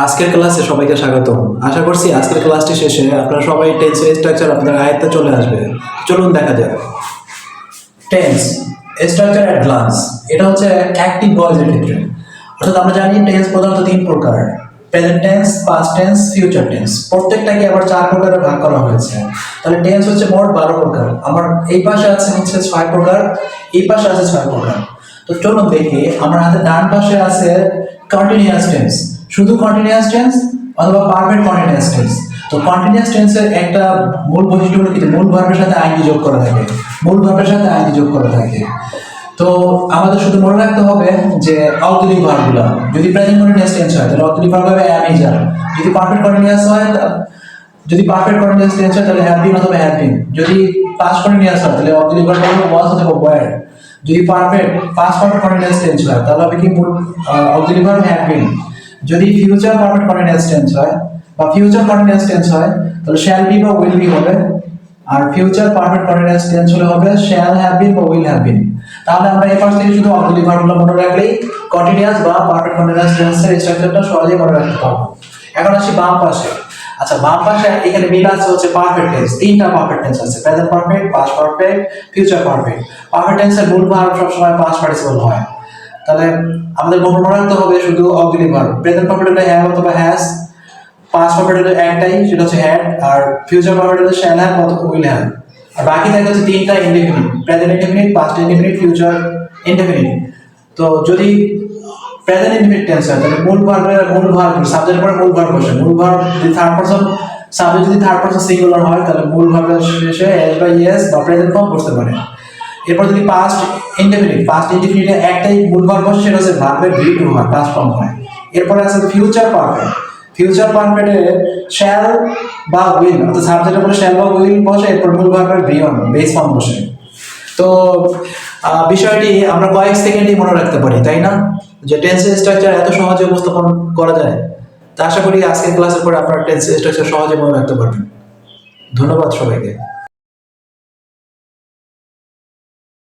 আজকের ক্লাসে সবাইকে স্বাগতম। আশা করছি আজকের ক্লাসটি শেষে আপনারা সবাই টেন্সের স্ট্রাকচার আপনাদের আয়ত্তে চলে আসবে। চলুন দেখা যাক। টেন্স স্ট্রাকচার অ্যাট গ্লান্স, এটা হচ্ছে অ্যাক্টিভ ভয়েসের ক্ষেত্রে। অর্থাৎ আমরা জানি টেন্স প্রধানত তিন প্রকার: present tense, past tense, future tense. প্রত্যেকটাকে আবার চার প্রকারে ভাগ করা হয়েছে। তাহলে টেন্স হচ্ছে মোট 12 প্রকার। আমার এই পাশে আছে হচ্ছে 6 প্রকার, এই পাশে আছে 6 প্রকার। তো চলুন দেখি। আমার হাতে ডান পাশে আছে কন্টিনিউয়াস টেন্স, শুধু কন্টিনিউয়াস টেন্স অথবা পারফেক্ট কন্টিনিউয়াস টেন্স। তো কন্টিনিউয়াস টেন্সের একটা মূল বৈশিষ্ট্য হলো কি, মূল ভার্বের সাথে আইএনজি যোগ করা থাকে, মূল ভার্বের সাথে আইএনজি যোগ করা থাকে। তো আমাদের শুধু মনে রাখতে হবে যে অক্সিলারি ভার্বগুলো, যদি প্রেজেন্ট কন্টিনিউয়াস টেন্স হয় তাহলে অক্সিলারি ভার্ব হবে am is are, যদি পারফেক্ট কন্টিনিউয়াস হয় যদি পারফেক্ট কন্টিনিউয়াস টেন্স হয় তাহলে হ্যাভ বিন অথবা হ্যাড বিন, যদি পাস্ট কন্টিনিউয়াস হয় তাহলে অক্সিলারি ভার্ব হবে was অথবা were, যদি পাস্ট পারফেক্ট কন্টিনিউয়াস টেন্স হয় তাহলে হবে কি অক্সিলারি ভার্ব হ্যাড বিন, যদি ফিউচার পারফেক্ট কন্টিনিউয়াস টেন্স হয় বা ফিউচার কন্টিনিউয়াস টেন্স হয় তাহলে শ্যাল বি বা উইল বি হবে, আর ফিউচার পারফেক্ট কন্টিনিউয়াস টেন্স হলে হবে শ্যাল হ্যাভ বিন বা উইল হ্যাভ বিন। তাহলে আমরা এই পাশ থেকে শুধু অক্সিলারি ভার্বগুলো মনে রাখলেই কন্টিনিউয়াস বা পারফেক্ট কন্টিনিউয়াস টেন্সের স্ট্রাকচারটা সহজেই মনে রাখতে পারবো। এখন আসি বাম পাশে। আচ্ছা, বাম পাশে এখানে মিল আছে হচ্ছে পারফেক্ট টেন্স। তিনটা পারফেক্ট টেন্স আছে: present perfect, past perfect, future perfect. Perfect টেন্সের মূল ভার্ব সবসময় পাস্ট পার্টিসিপল হয়। তাহলে আমাদের মনে রাখতে হবে শুধু অক্সিলারি ভার্ব। প্রেজেন্ট পারফেক্ট হলে হ্যাভ অথবা হ্যাজ, পাস্ট পারফেক্ট হলে একটাই, সেটা হচ্ছে হ্যাড, আর ফিউচার পারফেক্ট হলে শ্যাল হ্যাভ অথবা উইল হ্যাভ। আর বাকি থাকে হচ্ছে তিনটা indefinite: present indefinite, past indefinite, future indefinite. তো যদি প্রেজেন্ট ইনডেফিনিট টেন্স হয় তাহলে মূল ভার্ব সাবজেক্টের পরে মূল ভার্ব বসে। মূল ভার্ব যদি থার্ড পারসন সাবজেক্ট যদি থার্ড পারসন সিঙ্গুলার হয় তাহলে মূল ভার্বের শেষে এস বা ইএস বা প্রেজেন্ট ফর্ম বসতে পারে। এরপর যদি পাস্ট ইনডেফিনিটে একটাই মূল ভার্ব বসে, সেটা হচ্ছে ভার্বের ভি টু হয়, পাস্ট ফর্ম হয়। এরপরে আছে ফিউচার পারফেক্ট। ফিউচার পারফেক্টে শ্যাল বা উইল, অর্থাৎ সাবজেক্টের পরে শ্যাল বা উইল বসে, এরপর মূল ভার্বের ভি অন বেস ফর্ম বসে। তো বিষয়টি আমরা কয়েক সেকেন্ডেই মনে রাখতে পারি, তাই না? যে টেন্সের স্ট্রাকচার এত সহজে উপস্থাপন করা যায়। তা আশা করি আজকের ক্লাসের পরে আপনারা টেন্সের স্ট্রাকচার সহজে মনে রাখতে পারবেন। ধন্যবাদ সবাইকে।